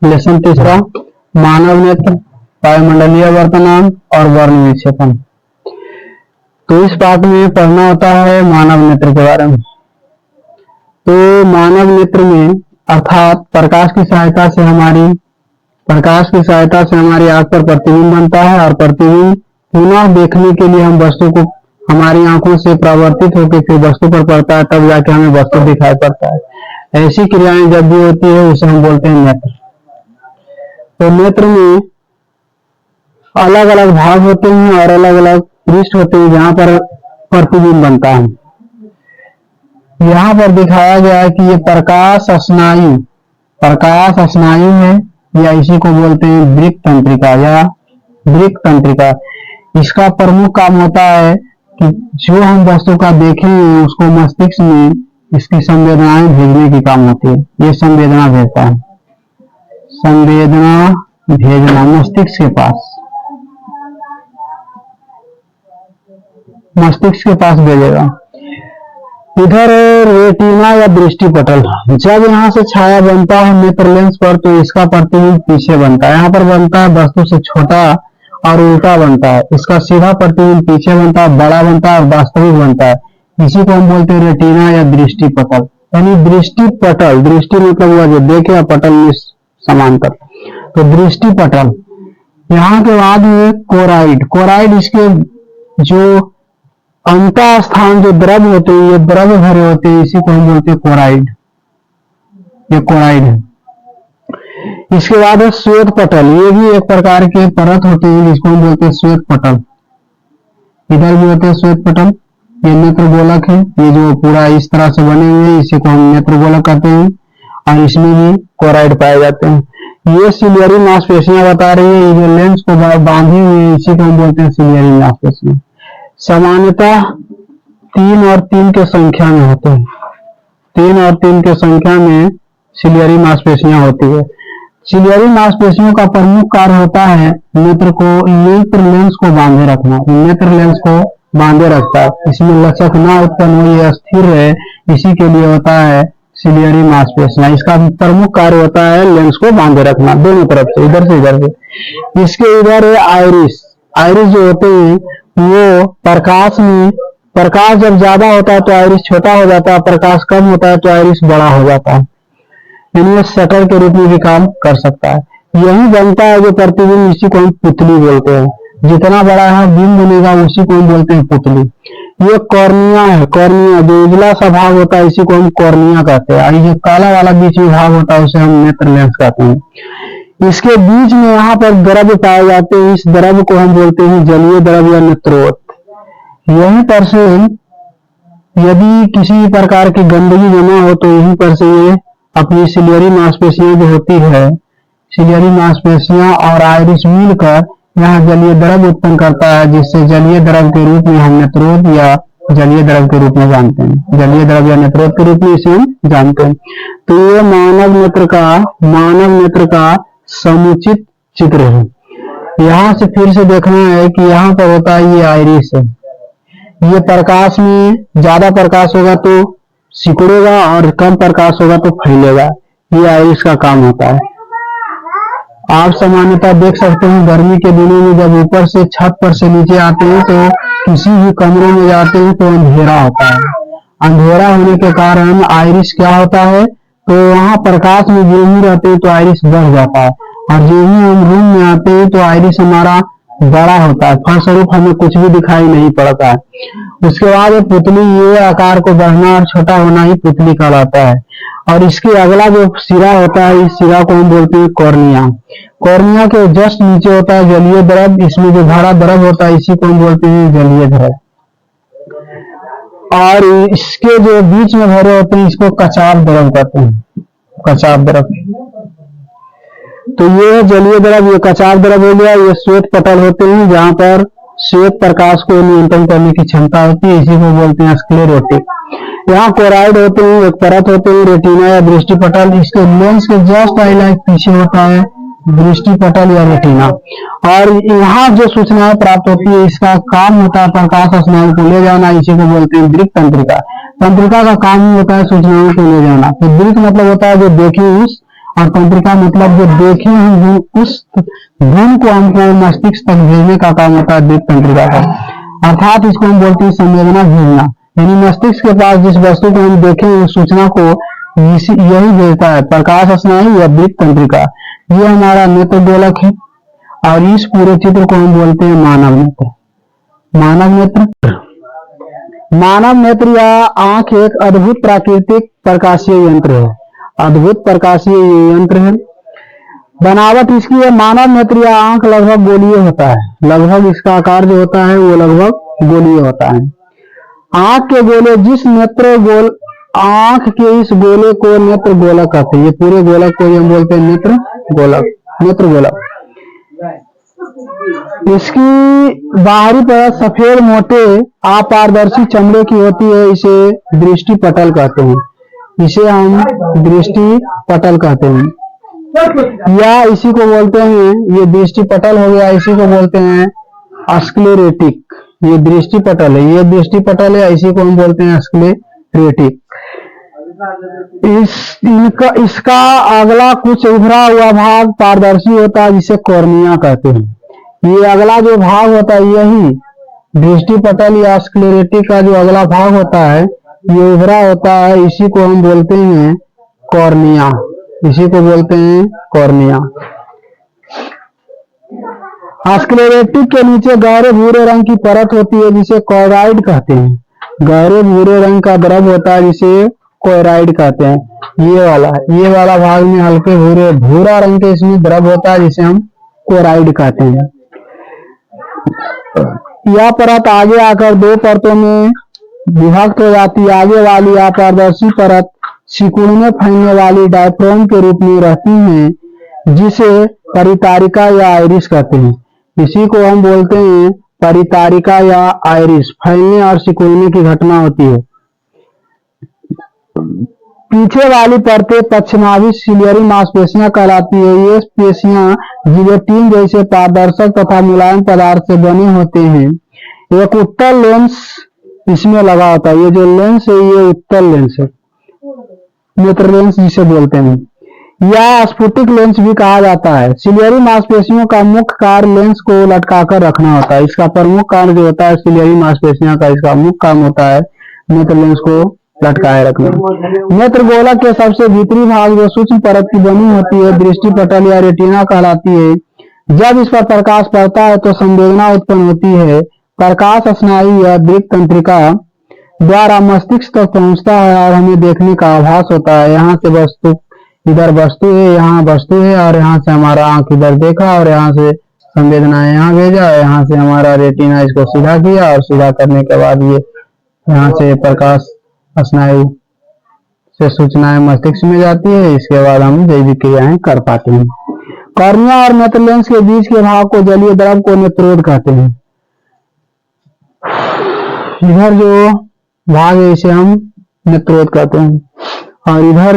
Lesson तीसरा, मानव नेत्र, वायुमंडलीय वर्तमान और वर्ण विक्षेपण। तो इस पाठ में पढ़ना होता है मानव नेत्र के बारे में। तो मानव नेत्र में अर्थात प्रकाश की सहायता से हमारी आंख पर प्रतिबिंब बनता है और प्रतिबिंब पुनः देखने के लिए हम वस्तु को हमारी आंखों से परावर्तित होकर फिर वस्तु पर पड़ता है, तब जाके हमें वस्तु दिखाई पड़ता है। ऐसी क्रियाएं जब भी होती है उसे हम बोलते हैं नेत्र। तो नेत्र में अलग अलग भाग होते हैं और अलग अलग पृष्ठ होते हैं जहां पर प्रतिबिंब बनता है। यहाँ पर दिखाया गया है कि ये प्रकाश स्नायु है या इसी को बोलते हैं वृक्क तंत्रिका। इसका प्रमुख काम होता है कि जो हम वस्तु का देखें उसको मस्तिष्क में इसकी संवेदनाएं भेजने की काम होती है। ये संवेदना भेजता है, संवेदना भेजना मस्तिष्क के पास भेजेगा। इधर रेटिना या दृष्टि पटल, जब यहाँ से छाया बनता है नेत्र लेंस पर तो इसका प्रतिबिंब पीछे बनता है। यहाँ पर बनता है वस्तु से छोटा और उल्टा बनता है। इसका सीधा प्रतिबिंब पीछे बनता है, बड़ा बनता है और वास्तविक बनता है। इसी को हम बोलते हैं रेटिना या दृष्टि पटल। यानी दृष्टि पटल, दृष्टि मतलब हुआ जो देखे, पटल में समांतर, तो दृष्टि पटल। यहाँ के बाद में कोराइड इसके जो अंता स्थान जो द्रव होते हैं, ये द्रव भरे होते हैं, इसी को हम बोलते हैं कोराइड। ये कोराइड है। इसके बाद है श्वेत पटल। ये भी एक प्रकार के परत होते हैं जिसको हम बोलते हैं श्वेत पटल। इधर भी होते हैं श्वेत पटल। ये नेत्रगोलक है, ये जो पूरा इस तरह से बने हुए हैं इसी को हम नेत्रगोलक कहते हैं और इसमें भी कोराइड पाए जाते हैं। ये सिलियरी मांसपेशियां बता रही है, ये जो लेंस को बांधी हुई है इसी को हम बोलते हैं सिलियरी मांसपेशियां। सामान्यतः 3 और 3 के संख्या में होते हैं। 3 और 3 के संख्या में सिलियरी मांसपेशियां होती है। सिलियरी मांसपेशियों का प्रमुख कार्य होता है नेत्र लेंस को बांधे रखना। नेत्र लेंस को बांधे रखता है, इसमें लचक ना उत्पन्न हो, ये स्थिर रहे, इसी के लिए होता है सिलियरी मांसपेशियां। इसका प्रमुख कार्य होता है लेंस को बांधे रखना दोनों तरफ से, इधर से इधर से। इसके इधर है आइरिस जो होते हैं वो प्रकाश जब ज्यादा होता है तो आइरिस छोटा हो जाता है, प्रकाश कम होता है तो आइरिस बड़ा हो जाता है। यानी शटर के रूप में भी काम कर सकता है। यही बनता है जो प्रतिबिंब, इसी को हम पुतली बोलते हैं। जितना बड़ा है बिंब बनेगा उसी को हम बोलते हैं पुतली। ये कॉर्निया है, कॉर्निया जो उजला सा भाग होता है इसी को हम कॉर्निया कहते हैं। और ये काला वाला बीच में भाग होता है उसे हम नेत्र लेंस कहते हैं। इसके बीच में यहाँ पर द्रव पाए जाते हैं, इस द्रव को हम बोलते हैं जलीय द्रव या नेत्रोत। यहीं पर से यदि किसी प्रकार की गंदगी जमा हो तो यहीं पर से ये अपनी सिलियरी मांसपेशियां जो होती है, सिलियरी मांसपेशियां और आइरिस मिलकर यहाँ जलीय द्रव उत्पन्न करता है, जिससे जलीय द्रव के रूप में हम नेत्रोत या जलीय द्रव के रूप में जानते हैं। जलीय द्रव या नेत्रोत के रूप में इसे हम जानते हैं। तो ये मानव नेत्र का समुचित चित्र है। यहाँ से फिर से देखना है कि यहाँ पर होता है ये आइरिस है। ये प्रकाश में ज्यादा प्रकाश होगा तो सिकुड़ेगा और कम प्रकाश होगा तो फैलेगा। ये आइरिस का काम होता है। आप सामान्यतः देख सकते हैं गर्मी के दिनों में जब ऊपर से छत पर से नीचे आते हैं तो किसी भी कमरे में जाते हैं तो अंधेरा होता है। अंधेरा होने के कारण आइरिस क्या होता है, तो वहाँ प्रकाश में जो ही रहते हैं तो आइरिस बढ़ जाता है और जो ही हम रूम में आते हैं तो आइरिस हमारा बड़ा होता है, फलस्वरूप हमें कुछ भी दिखाई नहीं पड़ता है। उसके बाद पुतली, ये आकार को बढ़ना और छोटा होना ही पुतली कहलाता है। और इसके अगला जो सिरा होता है इस सिरा को हम बोलते हैं कॉर्निया। कॉर्निया के जस्ट नीचे होता है जलीय द्रव, इसमें जो भरा द्रव होता है इसी को हम बोलते हैं जलीय द्रव। और इसके जो बीच में भरे होते हैं इसको कचाव द्रव कहते हैं, कचाव द्रव। तो ये जलीय द्रव, ये कचाव द्रव हो गया। ये श्वेत पटल होते हैं जहाँ पर श्वेत प्रकाश को नियंत्रण करने की क्षमता होती है, इसी को बोलते हैं स्क्लेरोटिक। यहाँ कोराइड होते हैं, एक परत होते हैं रेटिना या दृष्टि पटल। इसके लेंस के जस्ट हाईलाइट पीछे होता है दृष्टि पटल या रेटिना। और यहाँ जो सूचनाएं प्राप्त होती है इसका काम होता है प्रकाश स्नायु को ले जाना, इसी को बोलते हैं वृक्क तंत्रिका। तंत्रिका का काम ही होता है सूचनाओं को ले जाना। तो वृक्क मतलब होता है जो देखे उस, और तंत्रिका मतलब जो देखे हैं उस धुन को हमको मस्तिष्क तक भेजने का काम होता है दीप तंत्रिका का। अर्थात इसको हम बोलते हैं संवेदना भेजना, यानी मस्तिष्क के पास जिस वस्तु को हम देखें उस सूचना को यही भेजता है प्रकाश स्नायु या दीप तंत्रिका। ये हमारा नेत्र गोलक है और इस पूरे चित्र को हम बोलते हैं मानव नेत्र। मानव नेत्र या आंख एक अद्भुत प्राकृतिक प्रकाशीय यंत्र है। अद्भुत प्रकाशीय यंत्र है। बनावट इसकी है, मानव नेत्र या आंख लगभग गोलीय होता है। लगभग इसका आकार जो होता है वो लगभग गोलीय होता है। आंख के गोले जिस नेत्र गोल आंख के इस गोले को नेत्र गोलक कहते हैं। ये पूरे गोलक को हम बोलते हैं नेत्र गोलक। नेत्र गोलक इसकी बाहरी परत सफेद मोटे अपारदर्शी चमड़े की होती है। इसे दृष्टि पटल कहते हैं। इसे हम दृष्टि पटल कहते हैं या इसी को बोलते हैं, ये दृष्टि पटल हो गया, इसी को बोलते हैं स्क्लेरेटिक। ये दृष्टि पटल है, ये दृष्टि पटल है, इसी को हम बोलते हैं स्क्लेरेटिक। इसका अगला कुछ उभरा हुआ भाग पारदर्शी होता है जिसे कॉर्निया कहते हैं। ये अगला जो भाग होता है यही दृष्टि पटल या स्क्लेरेटिक का जो अगला भाग होता है ये उभरा होता है, इसी को हम बोलते हैं कॉर्निया। इसी को बोलते हैं कॉर्निया। स्क्लेरेटिक के नीचे गहरे भूरे रंग की परत होती है जिसे कोराइड कहते हैं। गहरे भूरे रंग का द्रव होता है जिसे कोराइड कहते हैं। ये वाला भाग में हल्के भूरा रंग के इसमें द्रव होता है जिसे हम कोराइड कहते हैं। यह परत आगे आकर दो परतों में विभक्त हो जाती है। आगे वाली अपारदर्शी परत सिकुड़ में फैलने वाली डायफ्राम के रूप में रहती है जिसे परितारिका या आइरिस कहते हैं। इसी को हम बोलते हैं परितारिका या आइरिस। फैलने और सिकुड़ने की घटना होती है। पीछे वाली परतें पश्चिमावी सिलियरी मांसपेशियां कहलाती है। ये पेशियां जिलेटिन जैसे पारदर्शक तथा मुलायम पदार्थ से बने होते हैं। एक उत्तल लेंस इसमें लगा होता है। ये जो लेंस है ये उत्तल लेंस है, नेत्र लेंस जिसे बोलते हैं, या स्फुटिक लेंस भी कहा जाता है। सिलियरी मांसपेशियों का मुख्य कार्य लेंस को लटकाकर रखना होता है। इसका प्रमुख कार्य जो होता है सिलियरी मांसपेशियों का, इसका मुख्य काम होता है नेत्र लेंस को लटकाए रखना। नेत्र गोलक के सबसे भीतरी भाग जो सूक्ष्म परत की बनी होती है दृष्टि पटल या रेटिना कहलाती है। जब इस पर प्रकाश पड़ता है तो संवेदना उत्पन्न होती है। प्रकाश स्नायु या दीप तंत्रिका द्वारा मस्तिष्क तक पहुंचता है और हमें देखने का आभास होता है। यहाँ से वस्तु इधर वस्तु है, यहाँ वस्तु है और यहाँ से हमारा आंख इधर देखा और यहाँ से संवेदना यहाँ भेजा, यहाँ से हमारा रेटिना इसको सीधा किया और सीधा करने के बाद ये यहाँ से प्रकाश स्नायु से सूचनाएं मस्तिष्क में जाती है। इसके बाद हम जैविक क्रियाएं कर पाते हैं। कॉर्निया और नेत्र लेंस के बीच के भाग को जलीय द्रव को नेत्रोद कहते हैं। इधर जो भाग है इसे हम नेत्रोद कहते हैं और इधर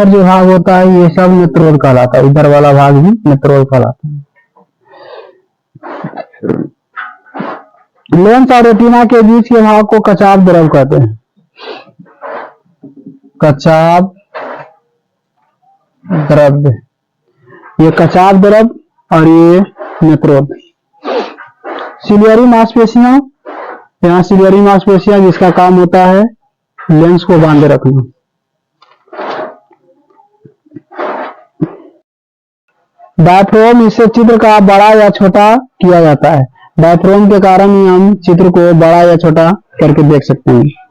जो भाग होता है ये सब नेत्रोद कहलाता है। इधर वाला भाग भी नेत्रोद कहलाता है। लेंस और रेटिना के बीच के भाग को कचाप द्रव कहते हैं। कचाप द्रव, ये कचाप द्रव और ये नेत्रोद। सिलियरी मांसपेशियां, यहाँ सिलियरी मांसपेशियां जिसका काम होता है लेंस को बांधे रखना। डायफ्राम, इससे चित्र का बड़ा या छोटा किया जाता है। डायफ्राम के कारण ही हम चित्र को बड़ा या छोटा करके देख सकते हैं।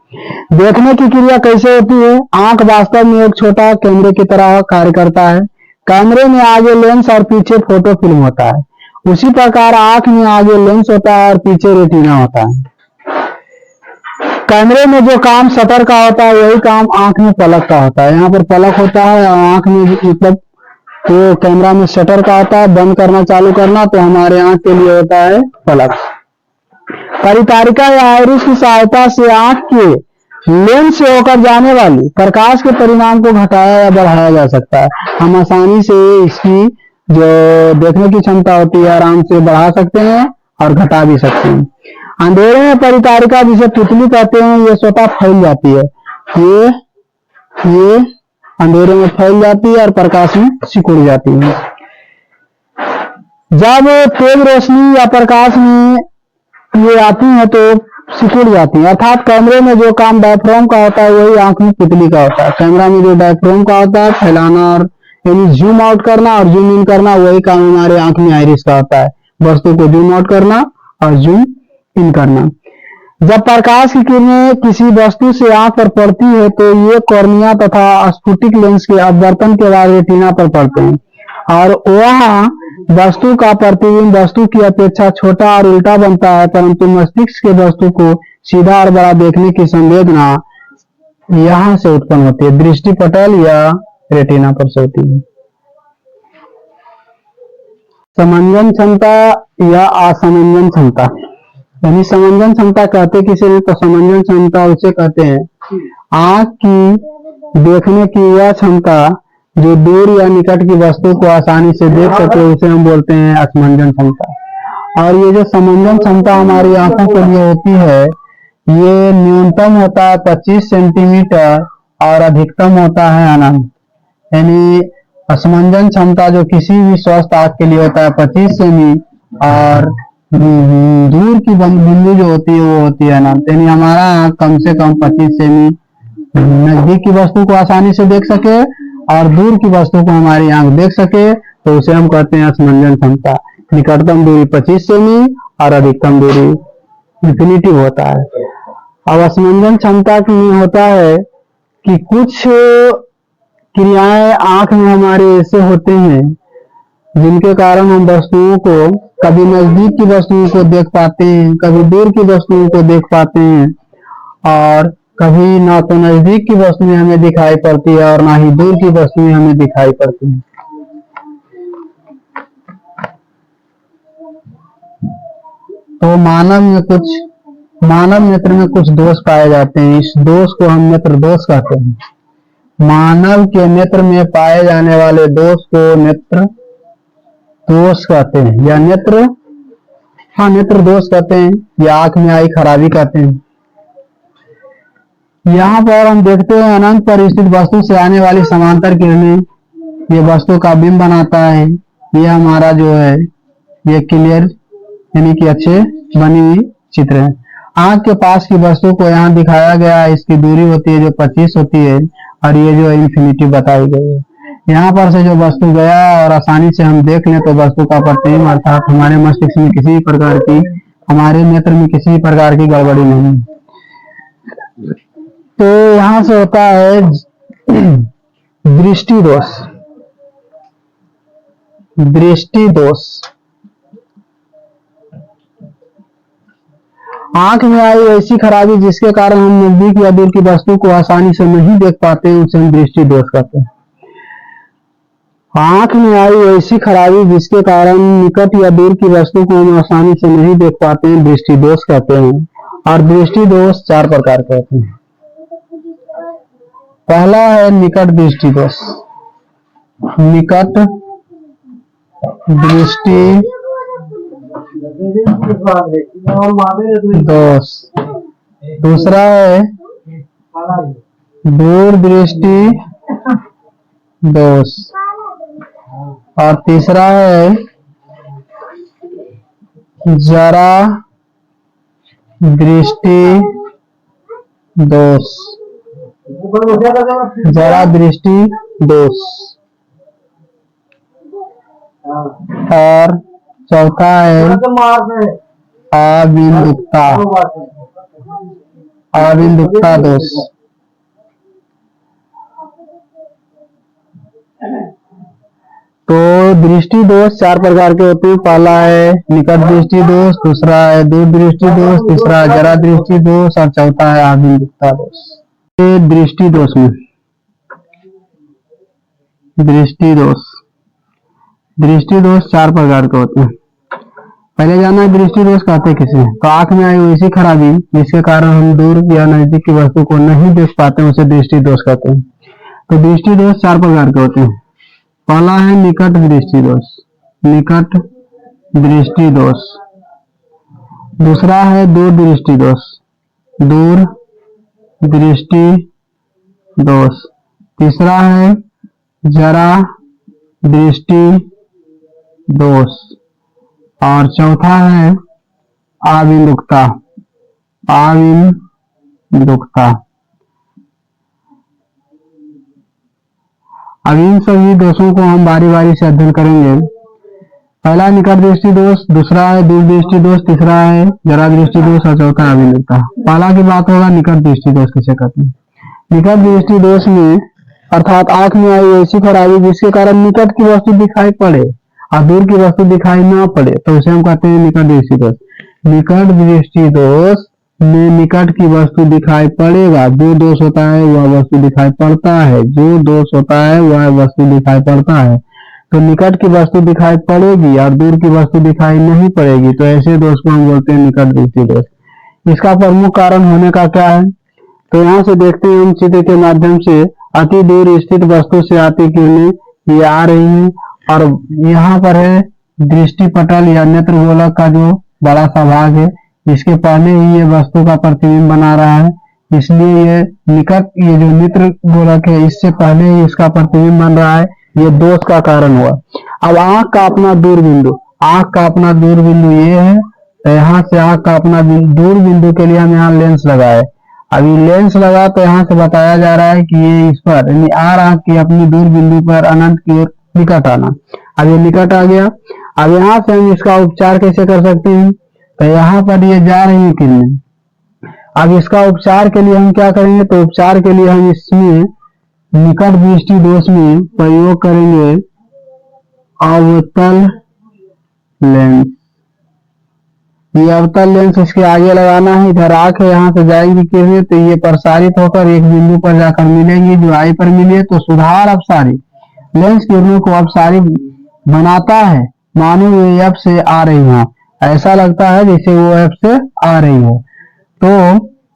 देखने की क्रिया कैसे होती है? आंख वास्तव में एक छोटा कैमरे की तरह कार्य करता है। कैमरे में आगे लेंस और पीछे फोटो फिल्म होता है। उसी प्रकार आंख में आगे लेंस होता है और पीछे रेटिना होता है। कैमरे में जो काम शटर का होता है वही काम आंख में पलक का होता है। यहाँ पर पलक होता है और आंख में मतलब तो कैमरा में शटर का होता है, बंद करना चालू करना, तो हमारे आंख के लिए होता है पलक। परितारिका या आइरिस की सहायता से आंख के लेंस से होकर जाने वाली प्रकाश के परिमाण को घटाया या बढ़ाया जा सकता है। हम आसानी से इसकी जो देखने की क्षमता होती है आराम से बढ़ा सकते हैं और घटा भी सकते हैं। अंधेरे में परितारिका जिसे तितली कहते हैं ये स्वतः फैल जाती है। ये अंधेरे में फैल जाती है और प्रकाश में सिकुड़ जाती है। जब तेज रोशनी या प्रकाश में ये आती है तो सिकुड़ जाती है। अर्थात कैमरे में जो काम डायफ्राम का होता है वही आंख में पुतली का होता है। कैमरा में जो डायफ्राम का होता है फैलाना और यानी जूम आउट करना और जूम इन करना, वही काम हमारे आंख में आइरिस का होता है, वस्तु को जूम आउट करना और जूम इन करना। जब प्रकाश की किरणें किसी वस्तु से आंख पर पड़ती है तो ये कॉर्निया तथा स्फुटिक लेंस के अपवर्तन के बाद रेटिना पर पड़ते हैं और वह वस्तु का प्रतिबिंब वस्तु की अपेक्षा छोटा और उल्टा बनता है, परंतु मस्तिष्क के वस्तु को सीधा और बड़ा देखने की संवेदना यहाँ से उत्पन्न होती है, दृष्टि पटल या रेटिना पर से होती है। समंजन क्षमता या असमंजन क्षमता, यानी समंजन क्षमता कहते किसे हैं तो समंजन क्षमता उसे कहते हैं आंख की देखने की वह क्षमता जो दूर या निकट की वस्तु को आसानी से देख सके, उसे हम बोलते हैं असमंजन क्षमता। और ये जो समंजन क्षमता हमारी आंखों के लिए होती है ये न्यूनतम होता है 25 सेंटीमीटर और अधिकतम होता है अनंत। यानी असमंजन क्षमता जो किसी भी स्वस्थ आंख के लिए होता है 25 सेमी और दूर की बिंदु जो होती है वो होती है अनंत। यानी हमारा आंख कम से कम 25 सेमी नजदीक की वस्तु को आसानी से देख सके और दूर की वस्तु को हमारी आंख देख सके तो उसे हम कहते हैं असमंजन क्षमता। निकटतम दूरी 25 सेमी और अधिकतम दूरी इंफिनिटी होता है। अब असमंजन क्षमता में होता है कि कुछ क्रियाएं आंख में हमारे ऐसे होते हैं जिनके कारण हम वस्तुओं को कभी नजदीक की वस्तुओं को देख पाते हैं, कभी दूर की वस्तुओं को देख पाते हैं और कभी ना तो नजदीक की वस्तुएं हमें दिखाई पड़ती है और ना ही दूर की वस्तुएं हमें दिखाई पड़ती हैं। तो मानव नेत्र में कुछ दोष पाए जाते हैं, इस दोष को हम नेत्र दोष कहते हैं। मानव के नेत्र में पाए जाने वाले दोष को नेत्र दोष कहते हैं या नेत्र दोष कहते हैं या आंख में आई खराबी कहते हैं। यहाँ पर हम देखते हैं अनंत पर स्थित वस्तु से आने वाली समांतर किरणें ये वस्तु का बिंब बनाता है। ये हमारा जो है ये क्लियर यानी कि अच्छे बनी हुई चित्र है। आंख के पास की वस्तु को यहाँ दिखाया गया है, इसकी दूरी होती है जो 25 होती है और ये जो इंफिनिटी बताई गई है। यहाँ पर से जो वस्तु गया और आसानी से हम देख लें तो वस्तु का प्रतिबिंब अर्थात हमारे मस्तिष्क में किसी प्रकार की हमारे नेत्र में किसी प्रकार की गड़बड़ी नहीं। तो यहाँ से होता है दृष्टि दोष। दृष्टि दोष आंख में आई ऐसी खराबी जिसके कारण हम नजदीक या दूर की वस्तु को आसानी से नहीं देख पाते उसे हम दृष्टि दोष कहते हैं। आंख में आई ऐसी खराबी जिसके कारण निकट या दूर की वस्तु को हम आसानी से नहीं देख पाते हैं दृष्टि दोष कहते हैं। और दृष्टि दोष 4 प्रकार के होते हैं। पहला है निकट दृष्टि दोष। निकट दृष्टि दोष। दूसरा है दूर दृष्टि दोष और तीसरा है जरा दृष्टि दोष। जरा दृष्टि दोष और चौथा है अबिंदुकता दोष। तो दृष्टि दोष 4 प्रकार के होते हैं। पहला है निकट दृष्टि दोष, दूसरा है दूर दृष्टि दोष, तीसरा है जरा दृष्टि दोष और चौथा है अबिंदुकता दोष। दृष्टि दोष में दृष्टि दोष 4 प्रकार के होते हैं। पहले जाना है दृष्टि दोष कहते किसे। तो आंख में आई ऐसी खराबी जिसके कारण हम दूर या नजदीक की वस्तु को नहीं देख पाते उसे दृष्टि दोष कहते हैं। तो दृष्टि दोष 4 प्रकार के होते हैं। पहला है निकट दृष्टि दोष। निकट दृष्टि दोष। दूसरा है दूर दृष्टि दोष। दूर दृष्टि दोष तीसरा है जरा दृष्टि दोष और चौथा है आविमुक्ता। आविमुक्ता। अब इन सभी दोषों को हम बारी बारी से अध्ययन करेंगे। पहला निकट दृष्टि दोष, दूसरा है दूर दृष्टि दोष, तीसरा है जरा दृष्टि दोष और चौथा अभिमुखता। पहला की बात होगा निकट दृष्टि दोष किसे कहते हैं। निकट दृष्टि दोष में अर्थात आंख में आई ऐसी खराबी जिसके कारण निकट की वस्तु दिखाई पड़े और दूर की वस्तु दिखाई ना पड़े तो उसे हम कहते हैं निकट दृष्टि दोष। निकट दृष्टि दोष में निकट की वस्तु दिखाई पड़ेगा, जो दोष होता है वह वस्तु दिखाई पड़ता है, जो दोष होता है वह वस्तु दिखाई पड़ता है। तो निकट की वस्तु दिखाई पड़ेगी और दूर की वस्तु दिखाई नहीं पड़ेगी, तो ऐसे दोष को हम बोलते हैं निकट दृष्टि दोष। इसका प्रमुख कारण होने का क्या है, तो यहाँ से देखते हैं हम चित्र के माध्यम से अति दूर स्थित वस्तु से आती किरणें ये आ रही हैं और यहाँ पर है दृष्टि पटल या नेत्र गोलक का जो बड़ा सा भाग है, इसके पहले ही ये वस्तु का प्रतिबिंब बना रहा है, इसलिए ये निकट ये जो नेत्र गोलक है इससे पहले ही इसका प्रतिबिंब बन रहा है, ये दोष का कारण हुआ। अब आंख का अपना दूर बिंदु, आंख का अपना दूर बिंदु ये है, तो यहाँ से आंख का अपना दूर बिंदु के लिए हम यहाँ लेंस लगाए। अभी लेंस लगा तो यहाँ से बताया जा रहा है कि ये इस पर यानी आर आंख की अपनी दूर बिंदु पर अनंत की ओर निकट आना। अब ये निकट आ गया। अब यहाँ से हम इसका उपचार कैसे कर सकते हैं, तो यहाँ पर ये जा रही है किरणें। अब इसका उपचार के लिए हम क्या करेंगे, तो उपचार के लिए हम इसमें निकट दृष्टि दोष में प्रयोग करेंगे अवतल लेंस। ये अवतल लेंस इसके आगे लगाना है, इधर आंख है, यहाँ से जाएगी किरणें तो ये प्रसारित होकर एक बिंदु पर जाकर मिलेंगी, जो आई पर मिले तो सुधार अपसारी लेंस किरणों को अपसारी बनाता है, मानो ये एफ से आ रही हो, ऐसा लगता है जैसे वो एफ से आ रही हो। तो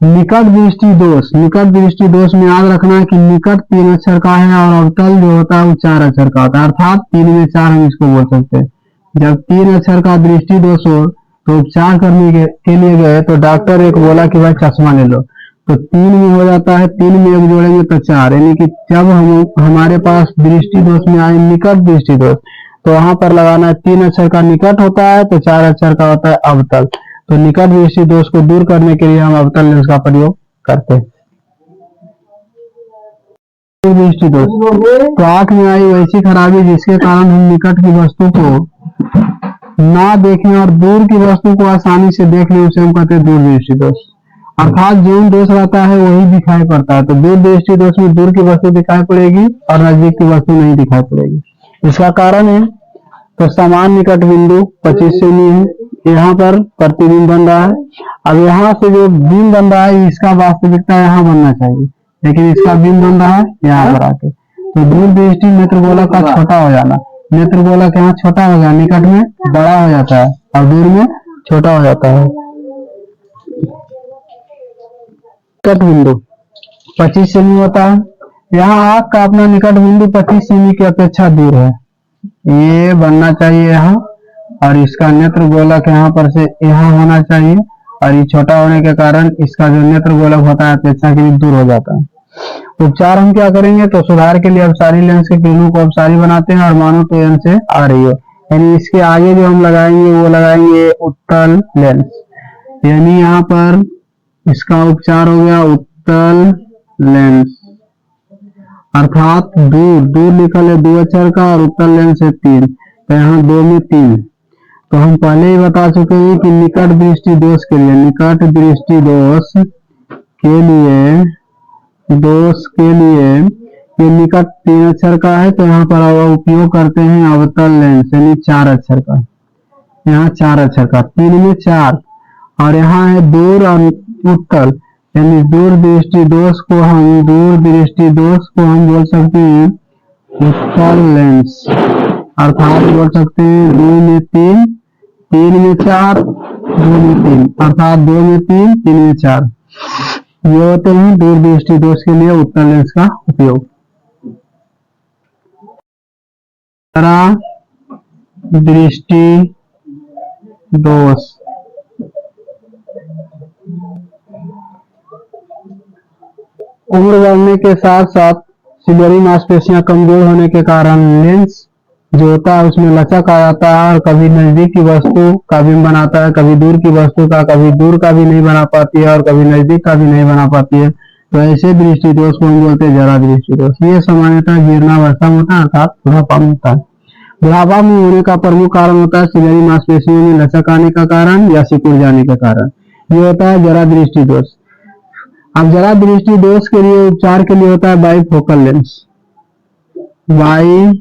निकट दृष्टि दोष, निकट दृष्टि दोष में याद रखना है कि निकट 3 अक्षर का है और अवतल जो होता है वो 4 अक्षर का होता है, अर्थात 3 में 4 हम इसको बोल सकते हैं। जब 3 अक्षर का दृष्टि दोष हो तो उपचार करने के लिए गए तो डॉक्टर एक बोला कि भाई चश्मा ले लो, तो 3 में हो जाता है, 3 में एक जोड़ेंगे तो 4, यानी कि जब हमारे पास दृष्टि दोष में आए निकट दृष्टि दोष तो वहां पर लगाना है 3 अक्षर का निकट होता है तो 4 अक्षर का होता है अवतल। तो निकट दृष्टि दोष को दूर करने के लिए हम अवतल लेंस का प्रयोग करते हैं। दृष्टि दोष, तो आंख में आई वैसी खराबी जिसके कारण हम निकट की वस्तु को ना देखें और दूर की वस्तु को आसानी से देख लें, उसे हम कहते हैं दूर दृष्टि दोष। अर्थात जो दोष रहता है वही दिखाई पड़ता है, तो दूर दृष्टि दोष में दूर की वस्तु दिखाई पड़ेगी और नजदीक की वस्तु नहीं दिखाई पड़ेगी। इसका कारण है तो समान निकट बिंदु 25 सेमी है, यहाँ पर प्रतिबिंब बन रहा है। अब यहाँ से जो बिंब बन रहा है इसका वास्तविकता यहाँ बनना चाहिए, लेकिन इसका बिंब बन रहा है यहाँ पर आके, तो दूर दृष्टि नेत्र गोलक का छोटा हो जाना, नेत्र गोलक यहाँ छोटा हो गया, निकट में बड़ा हो जाता है और दूर में छोटा हो जाता है। निकट बिंदु 25 सेमी होता है, यहाँ आंख का अपना निकट बिंदु 25 सेमी की अपेक्षा दूर है, ये बनना चाहिए यहाँ, और इसका नेत्र गोलक यहाँ पर से यहाँ होना चाहिए और ये छोटा होने के कारण इसका जो नेत्र गोलक होता है अपेक्षाकृत दूर हो जाता है। उपचार हम क्या करेंगे, तो सुधार के लिए अपसारी लेंस के किरणों को अपसारी बनाते हैं और मानो तो एन से आ रही हो, यानी इसके आगे जो हम लगाएंगे वो लगाएंगे उत्तल लेंस, यानी यहाँ पर इसका उपचार हो गया उत्तल लेंस, अर्थात दूर, दूर लिखल है 2 अक्षर का और उत्तल लेंस है 3, तो यहाँ 2 में 3। तो हम पहले ही बता चुके हैं कि निकट दृष्टि दोष के लिए, निकट दृष्टि दोष के लिए ये निकट 3 अक्षर का है, तो यहाँ पर उपयोग करते हैं अवतल लेंस यानी 4 अक्षर का, यहाँ 4 अक्षर का, 3 में 4, और यहाँ है दूर और उत्तल, यानी दूर दृष्टि दोष को हम बोल सकते हैं उत्तल लेंस, अर्थात बोल सकते हैं 2 में 3, 3 में 4, 2 में 3, अर्थात 2 में 3, 3 में 4, ये होते हैं दूर दृष्टि दोष के लिए उत्तल लेंस का उपयोग। दृष्टि दोष, उम्र बढ़ने के साथ साथ सिलियरी मांसपेशियां कमजोर होने के कारण लेंस जो होता है उसमें लचक आ जाता है और कभी नजदीक की वस्तु का भी बनाता है, कभी दूर की वस्तु का, कभी दूर का भी नहीं बना पाती है और कभी नजदीक का भी नहीं बना पाती है। तो ऐसे दृष्टि दोष को हम बोलते हैं जरा दृष्टि दोष। ये सामान्यतः जीर्णावस्था में होता है अर्थात बुढ़ापा में होता है। बुढ़ापा में होने का प्रमुख कारण होता है सिलियरी मांसपेशियों में लचक आने का कारण या सिकुड़ जाने का कारण। ये होता है जरा दृष्टि दोष। अब जरा दृष्टि दोष के लिए उपचार के लिए होता है बाइफोकल लेंस। बाइफोकल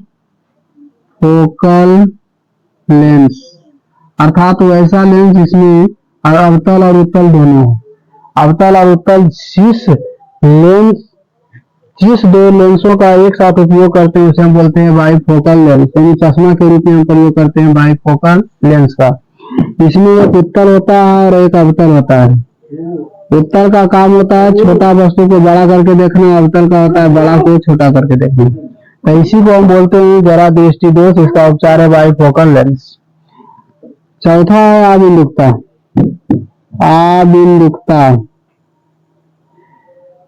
लेंस अर्थात वैसा लेंस जिसमें अवतल और उत्तल दोनों हो। अवतल और उत्तल जिस दो लेंसों का एक साथ उपयोग करते हैं उसे हम बोलते हैं बाइफोकल लेंस, यानी चश्मा के रूप में हम प्रयोग करते हैं बाइफोकल लेंस का। इसमें एक उत्तल होता है और एक अवतल होता है। उत्तल का काम होता है छोटा वस्तु को बड़ा करके देखना, अवतल का होता है बड़ा को छोटा करके देखना। तो इसी को हम बोलते हैं जरा दृष्टि दोष। इसका उपचार है बाइफोकल लेंस। चौथा है आबिंदुकता। आबिंदुकता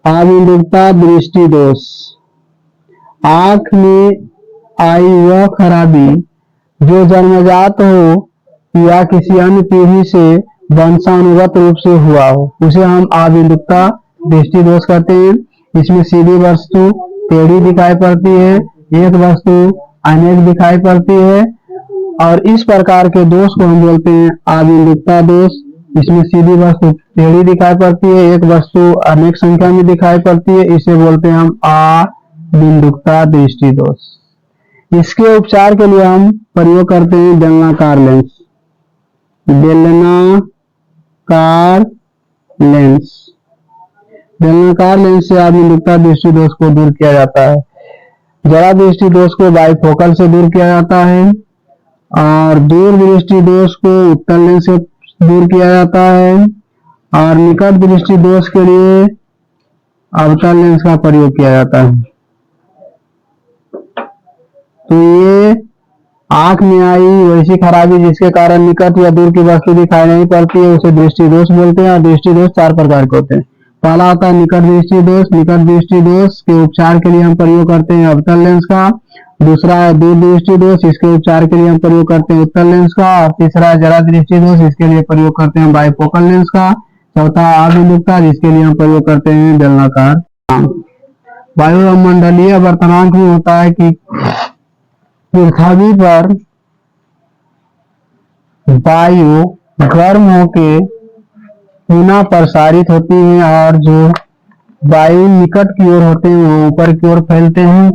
आबिंदुकता दृष्टि दोष। आंख में आई वह खराबी जो जन्मजात हो या किसी अन्य पीढ़ी से वंशानुगत रूप से हुआ हो उसे हम आबिंदुकता दृष्टि दोष कहते हैं। इसमें सीधी वस्तु टेढ़ी दिखाई पड़ती है, एक वस्तु अनेक दिखाई पड़ती है और इस प्रकार के दोष को हम बोलते हैं आबिंदुकता दोष। इसमें सीधी वस्तु टेढ़ी दिखाई पड़ती है, एक वस्तु अनेक संख्या में दिखाई पड़ती है, इसे बोलते हैं हम आबिंदुकता दृष्टि दोष। इसके उपचार के लिए हम प्रयोग करते हैं बेलनाकार लेंस। बेलनाकार लेंस बेलनाकार लेंस से आबिंदुकता दृष्टि दोष को दूर किया जाता है। जरा दृष्टि दोष को बाइफोकल से दूर किया जाता है और दूर दृष्टि दोष को उत्तल लेंस से दूर किया जाता है और निकट दृष्टि दोष के लिए अवतल लेंस का प्रयोग किया जाता है। तो ये आंख में आई वैसी खराबी जिसके कारण निकट या दूर की वस्तु दिखाई नहीं पड़ती है उसे दृष्टि दोष बोलते हैं। और दृष्टि दोष 4 प्रकार के होते हैं। पहला होता है निकट दृष्टि दोष। निकट दृष्टि दोष के उपचार के लिए हम प्रयोग करते हैं अवतल लेंस का। दूसरा है दूर दृष्टि दोष, इसके उपचार के लिए हम प्रयोग करते हैं उत्तल लेंस का। और तीसरा है जरा दृष्टि दोष, इसके लिए प्रयोग करते हैं बाइफोकल लेंस का। चौथा आबिंदुकता जिसके लिए हम प्रयोग करते हैं बेलनाकार। वायुमंडलीय वर्तनांक में होता है कि पृथ्वी पर वायु गर्म होके पुनः प्रसारित होती है और जो वायु निकट की ओर होते हैं वो ऊपर की ओर फैलते हैं।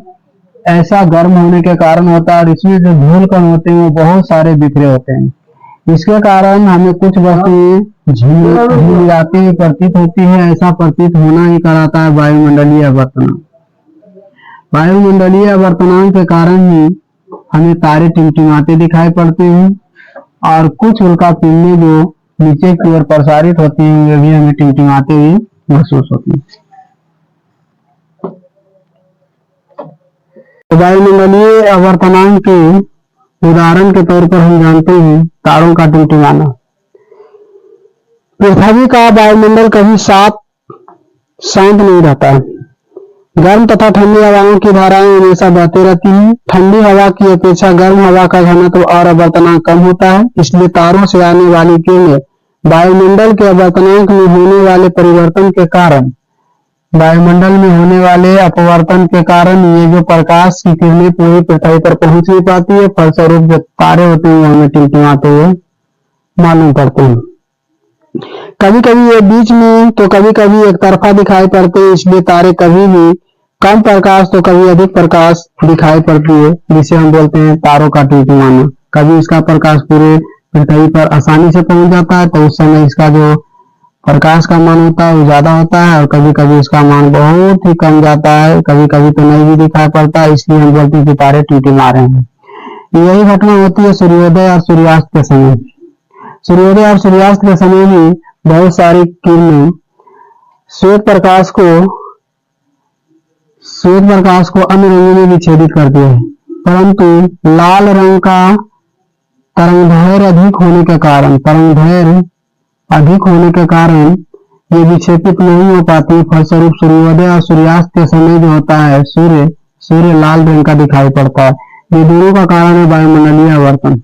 ऐसा गर्म होने के कारण होता है और इसमें जो धूल कण होते हैं वो बहुत सारे बिखरे होते हैं। इसके कारण हमें कुछ वस्तुएं झिलमिलाती हुई प्रतीत होती है। ऐसा प्रतीत होना ही कराता है वायुमंडलीय वर्तनांक। वायुमंडलीय वर्तनांक के कारण ही हमें तारे टिमटिमाते दिखाई पड़ते हैं और कुछ उल्का पिंडें जो नीचे की ओर प्रसारित होती हैं वे भी हमें टिमटिमाते हुए महसूस होती हैं। वायुमंडलीय वर्तनांक के उदाहरण के तौर पर हम जानते हैं तारों का टिमटिमाना। पृथ्वी का वायुमंडल कभी शांत नहीं रहता। गर्म तथा ठंडी हवाओं की धाराएं हमेशा बहती रहती हैं। ठंडी हवा की अपेक्षा गर्म हवा का घनत्व और आवर्तनांक कम होता है, इसलिए तारों से आने वाली किरणें वायुमंडल के आवर्तनांक में होने वाले परिवर्तन के कारण वायुमंडल में होने वाले अपवर्तन के कारण ये जो प्रकाश की किरणें पूरी पृथ्वी पर पहुंच नहीं पाती है। फलस्वरूप जो तारे होते हैं वो हमें टिमटिमाते हुए मालूम पड़ते हैं। कभी कभी ये बीच में तो कभी कभी एक तरफा दिखाई पड़ते हैं, इसलिए तारे कभी भी कम प्रकाश तो कभी अधिक प्रकाश दिखाई पड़ती है, जिसे हम बोलते हैं तारों का टिमटिमाना। कभी इसका प्रकाश पूरे पृथ्वी पर आसानी से पहुंच जाता है तो उस समय इसका जो प्रकाश का मान होता है वो ज्यादा होता है और कभी कभी इसका मान बहुत ही कम जाता है, कभी कभी तो नहीं भी दिखाई पड़ता है, इसलिए हम बोलते हैं कि तारे टिमटिमा रहे हैं। यही घटना होती है सूर्योदय और सूर्यास्त के समय। सूर्योदय और सूर्यास्त के समय भी बहुत सारी किरणें श्वेत प्रकाश को अन्य रंगों में विच्छेदित करती है, परंतु लाल रंग का तरंगदैर्घ्य अधिक होने के कारण ये विक्षेपित नहीं हो पाती, फलस्वरूप सूर्योदय और सूर्यास्त के समय जो होता है सूर्य लाल रंग का दिखाई पड़ता है। ये दोनों का कारण है वायुमंडलीय आवर्तन।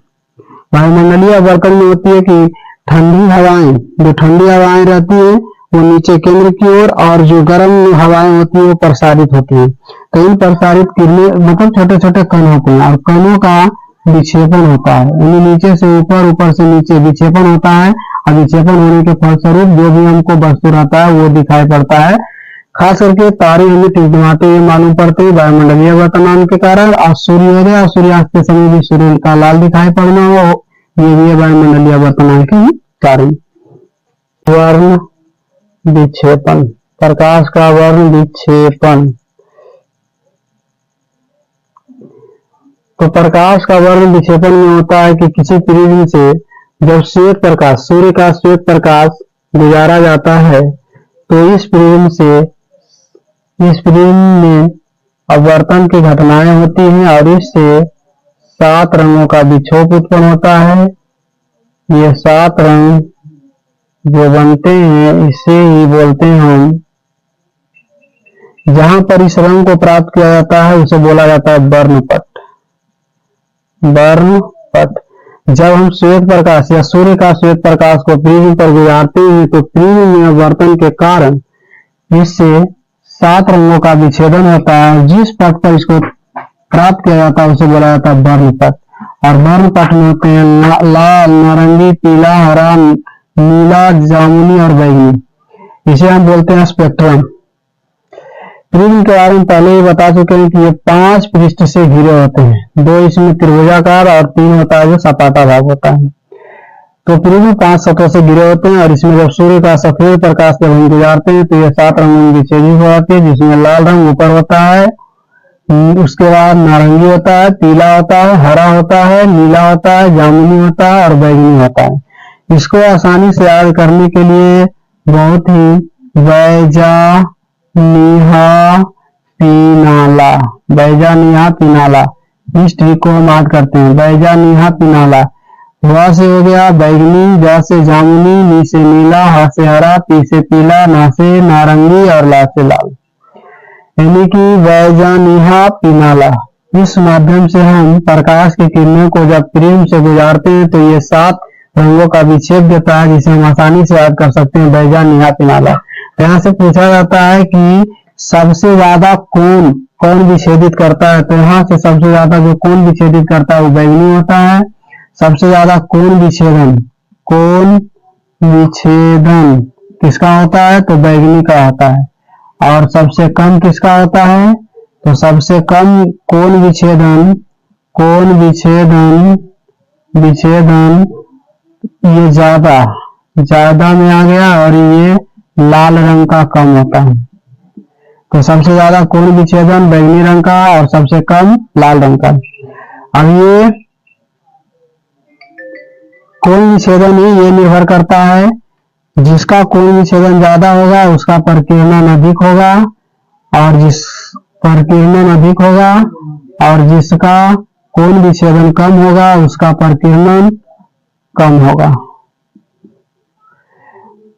वायुमंडलीय आवर्तन में होती है कि जो ठंडी हवाएं रहती है वो नीचे केंद्र की ओर, और जो गर्म हवाएं होती है वो प्रसारित होती है। तो इन प्रसारित किरणें मतलब छोटे छोटे कण होते हैं, और कणों का विक्षेपण होता है। उन्हें नीचे से ऊपर, ऊपर से नीचे विक्षेपण होता है, और विक्षेपण होने के फलस्वरूप जो भी हमको वस्तु रहता है वो दिखाई पड़ता है। खास करके तारे हमें टिमटिमाते हुए मालूम पड़ते हैं वायुमंडलीय आवर्तन के कारण, और सूर्योदय और सूर्यास्त के समय भी सूर्य का लाल दिखाई पड़ना हो, ये भी वायुमंडलीय आवर्तन के कारण। वर्ण विक्षेपण, प्रकाश का वर्ण विक्षेपण। तो प्रकाश का वर्ण विक्षेपण में होता है कि किसी प्रिज्म से जब श्वेत प्रकाश, सूर्य का श्वेत प्रकाश गुजारा जाता है, तो इस प्रिज्म में अपवर्तन की घटनाएं होती हैं, और इससे 7 रंगों का विक्षोभ उत्पन्न होता है। ये 7 रंग जो बनते हैं इसे ही बोलते हैं हम, जहां पर इस रंग को प्राप्त किया जाता है उसे बोला जाता है वर्णपट। वर्णपट। जब हम श्वेत प्रकाश या सूर्य का श्वेत प्रकाश को प्रिज्म पर गुजारते हैं, तो प्रिज्म में अपवर्तन के कारण इससे 7 रंगों का विच्छेदन होता है। जिस पट पर इसको प्राप्त किया जाता है उसे बोला जाता है वर्णपट। और वर्णपट में होते हैं लाल, नारंगी, पीला, हरा, नीला, जामुनी और बैंगनी। इसे हम बोलते हैं स्पेक्ट्रम। प्रिज्म के बारे में पहले ही बता चुके हैं कि ये 5 पृष्ठ से घिरे होते हैं, 2 इसमें त्रिभुजाकार और 3 होता है जो सपाटा भाग होता है। तो प्रिज्म 5 सतहों से घिरे होते हैं, और इसमें जब सूर्य का सफेद प्रकाश जब हम गुजारते हैं तो ये 7 रंगों में विच्छेदित हो जाती है, जिसमें लाल रंग ऊपर होता है, उसके बाद नारंगी होता है, पीला होता है, हरा होता है, नीला होता है, जामुनी होता है और बैगनी होता है। इसको आसानी से याद करने के लिए बहुत ही बैजा निहा पीनाला इस ट्रिक को हम याद करते हैं। बैजा निहा पीनाला, व से हो गया बैगनी, ज से जामुनी, नी से नीला, ह से हरा, पी से पीला, ना से नारंगी और ला से लाल, यानी कि बैजा निहा पीनाला। इस माध्यम से हम प्रकाश की किरणों को जब प्रिज्म से गुजारते हैं तो ये 7 रंगों का विक्षेप देता है, जिसे हम आसानी से याद कर सकते हैं बैजा निहा पीनाला। यहाँ से पूछा जाता है कि सबसे ज्यादा कौन विच्छेदित करता है, तो यहाँ से सबसे ज्यादा जो कौन विच्छेदित करता है वो बैगनी होता है। सबसे ज्यादा कौन विच्छेदन किसका होता है, तो बैगनी का होता है। और सबसे कम किसका होता है, तो सबसे कम कौन विच्छेदन ये ज्यादा में आ गया, और ये लाल रंग का कम होता है। तो सबसे ज्यादा कौन विच्छेदन बैगनी रंग का, और सबसे कम लाल रंग का। अब ये कौन विच्छेदन ये निर्भर करता है, जिसका कौन विच्छेदन ज्यादा होगा उसका परिकीर्णन अधिक होगा, और जिसका कौन विच्छेदन कम होगा उसका परिकीर्णन कम होगा।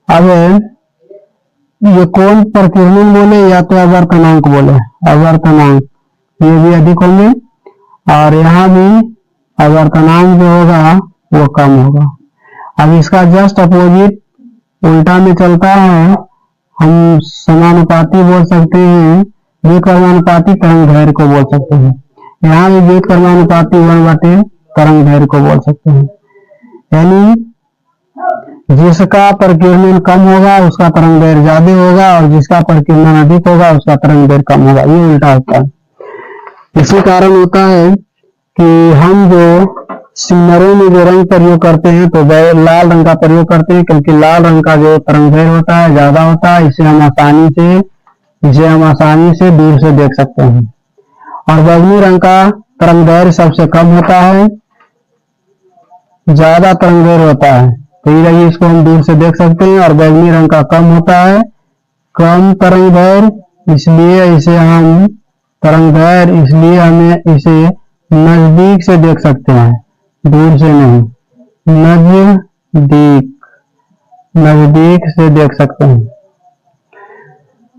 अब ये कौन परिकीर्णन बोले या तो आवर्तनांक बोले, आवर्तनांक ये भी अधिक होंगे, और यहाँ भी आवर्तनांक जो होगा वो कम होगा। अब इसका जस्ट अपोजिट उल्टा में चलता है, हम समानुपाती बोल सकते हैं, व्युत्क्रमानुपाती तरंग दैर्घ्य को बोल सकते हैं। यहाँ भी व्युत्क्रमानुपाती तरंग दैर्घ्य को बोल सकते हैं, यानी जिसका परिकीर्णन कम होगा उसका तरंग दैर्घ्य ज्यादा होगा, और जिसका परिकीर्णन अधिक होगा उसका तरंग दैर्घ्य कम होगा। ये उल्टा होता है। इसी कारण होता है कि हम जो सिग्नलों में जो रंग प्रयोग करते हैं तो लाल रंग का प्रयोग करते हैं, क्योंकि लाल रंग का जो तरंग दैर्घ्य होता है ज्यादा होता है। इसे हम आसानी से दूर से देख सकते हैं। और बैगनी रंग का तरंग दैर्घ्य सबसे कम होता है, ज्यादा तरंग दैर्घ्य होता है, तो ये इसको हम दूर से देख सकते हैं। और बैगनी रंग का कम होता है, कम तरंग दैर्घ्य, इसलिए हमें इसे नजदीक से देख सकते हैं, दूर से नहीं, नजदीक से देख सकते हैं।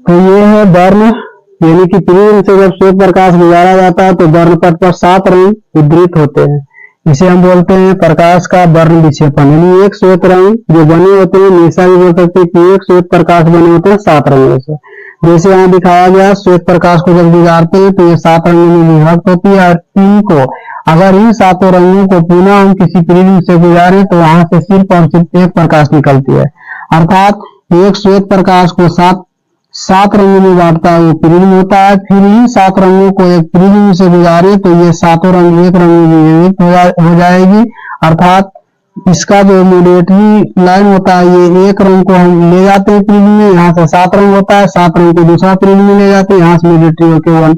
तो ये है वर्ण, यानी कि प्रिज्म से जब श्वेत प्रकाश गुजारा जाता है तो वर्ण पथ पर 7 रंग उद्धृत होते हैं। इसे हम बोलते हैं प्रकाश का वर्ण विक्षेपण। यानी एक श्वेत रंग जो बने होते हैं, निशा भी बोल सकते हैं कि एक श्वेत प्रकाश बने होते हैं 7 रंगों से। जैसे यहाँ दिखाया गया, श्वेत प्रकाश को जब गुजारते हैं तो ये 7 रंगों में विभक्त होती है, और इनको अगर इन 7 रंगों को पुनः हम किसी प्रिज्म से गुजारें तो वहां से सिर्फ और सिर्फ एक प्रकाश निकलती है। अर्थात एक श्वेत प्रकाश को 7 रंगों में बांटता है वो प्रिज्म होता है। फिर इन 7 रंगों को एक प्रिज्म से गुजारे तो ये 7 रंग एक रंग में विभक्त हो जाएगी। अर्थात इसका जो मीडिएटरी लाइन होता है, ये एक रंग को हम ले जाते हैं प्रिज्म में, यहाँ से 7 रंग होता है, 7 रंग को दूसरा प्रिज्म में ले जाते हैं, यहाँ से मीडिएटरी होकर 1,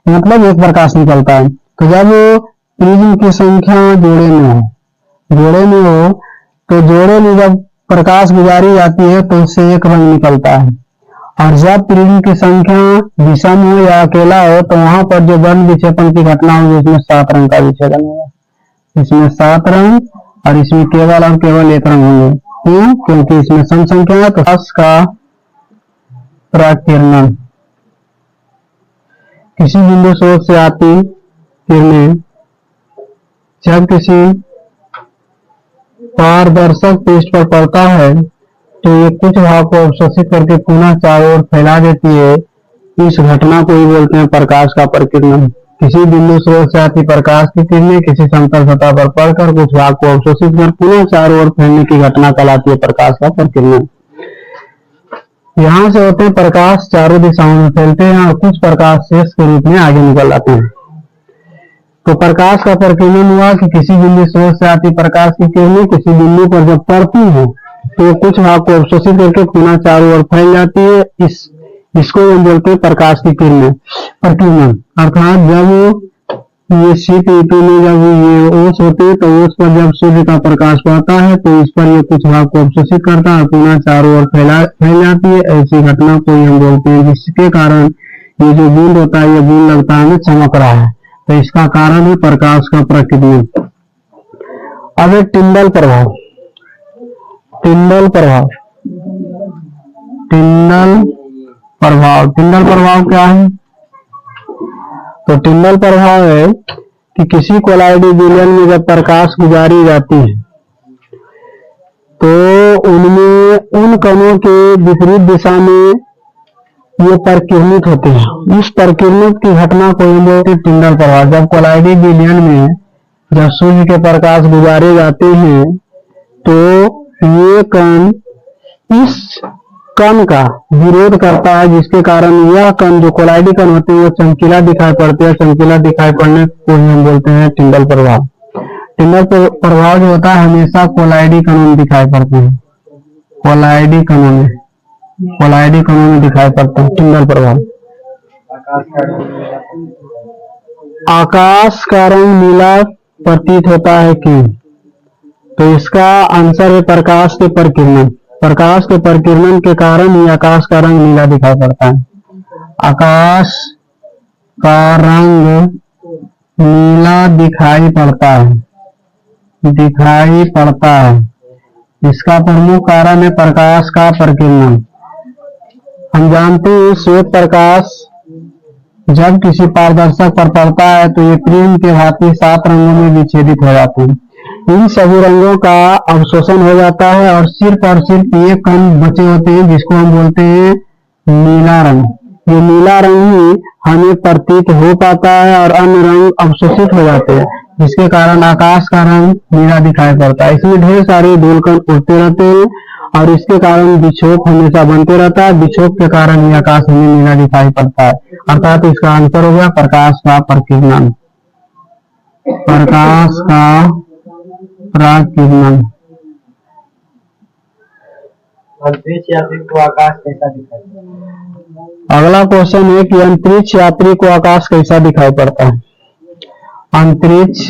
मतलब एक प्रकाश निकलता है। तो जब प्रिज्म की संख्या जोड़े में हो तो जोड़े में जब प्रकाश गुजारी जाती है तो उससे एक रंग निकलता है, और जब प्रिज्म की संख्या विषम हो या अकेला हो तो वहां पर जो वर्ण विक्षेपण की घटना होगी उसमें 7 रंग का विच्छेदन होगा। इसमें 7 रंग और इसमें केवल और केवल एक रंग होंगे। क्यों? क्योंकि इसमें सम संख्या है। तो प्रकाश का प्रकीर्णन, किसी बिंदु स्रोत से आती किरणें जब किसी पारदर्शक पृष्ठ पर पड़ता है तो ये कुछ भाग को अवशोषित करके पुनः चारों ओर फैला देती है। इस घटना को ही बोलते हैं प्रकाश का प्रकीर्णन। किसी बिंदु स्रोत से आती प्रकाश की किरणें किसी समतल सतह पर पड़कर कुछ भाग को अवशोषित कर पुनः चारों ओर फैलने की घटना कहलाती है प्रकाश का प्रकीर्णन। यहाँ से होते हैं प्रकाश चारों दिशाओं में फैलते हैं और कुछ प्रकाश शेष के रूप में आगे निकल आते हैं। तो प्रकाश का प्रकीर्णन हुआ कि किसी बिंदु स्रोत से आती प्रकाश की किरणें किसी बिंदु पर जब पड़ती है तो कुछ भाग को अवशोषित करके पुनः चारों ओर फैल जाती है। इसको हम बोलते हैं प्रकाश की प्रकीर्णन। अर्थात जब ये शीत ऋतु में जब ये ओस होते हैं तो ओस पर जब सूर्य का प्रकाश पड़ता है तो इस पर ये कुछ भाग को अवशोषित करता है, पुनः चारों ओर फैल जाती है। ऐसी घटना को हम बोलते हैं, जिसके कारण ये जो बूंद होता है ये बूंद लगता है हमें चमक रहा है, तो इसका कारण है प्रकाश का प्रकीर्णन। अब एक टिंडल प्रभाव। टिंडल प्रभाव क्या है? तो टिंडल प्रभाव है कि किसी कोलाइडी विलयन में जब प्रकाश गुजारी जाती है तो उनमें उन कणों के विपरीत दिशा में ये प्रकीर्णित होते हैं। इस प्रकीर्णित की घटना को हम बोलते हैं टिंडल प्रभाव। जब कोलाइडी विलयन में जब सूर्य के प्रकाश गुजारे जाते हैं तो ये कण इस कण का विरोध करता है, जिसके कारण यह कण जो कोलाइडी कण होते हैं वो चमकीला दिखाई पड़ते हैं। चमकीला दिखाई पड़ने को हम बोलते हैं टिंडल प्रभाव। टिंडल प्रभाव जो होता है हमेशा कोलाइडी कणों में दिखाई पड़ते हैं, कोलाइडी कणों में दिखाई पड़ता है टिंडल प्रभाव। आकाश का रंग नीला प्रतीत होता है क्यों? तो इसका आंसर है प्रकाश के प्रकीर्णन। प्रकाश के प्रकीर्णन के कारण ही आकाश का रंग नीला दिखाई पड़ता है। आकाश का रंग नीला दिखाई पड़ता है। इसका प्रमुख कारण है प्रकाश का प्रकीर्णन। हम जानते हैं श्वेत प्रकाश जब किसी पारदर्शक पर पड़ता है तो ये प्रिज्म के भांति 7 रंगों में विच्छेदित हो जाते हैं। इन सभी रंगों का अवशोषण हो जाता है और सिर्फ ये कण बचे होते हैं जिसको हम बोलते हैं नीला रंग। ये नीला रंग ही हमें प्रतीत हो पाता है और अन्य रंग अवशोषित हो जाते हैं, जिसके कारण आकाश का रंग नीला दिखाई पड़ता है। इसमें ढेर सारे धूलकण उड़ते रहते हैं और इसके कारण विक्षोभ हमेशा बनते रहता है। विक्षोभ के कारण ही आकाश हमें नीला दिखाई पड़ता है। अर्थात इसका आंसर हो गया प्रकाश का प्रकीर्णन। प्रकाश का प्रकीर्णन। अंतरिक्ष यात्री को आकाश कैसा दिखाई पड़ता है? अगला क्वेश्चन है कि अंतरिक्ष यात्री को आकाश कैसा दिखाई पड़ता है? अंतरिक्ष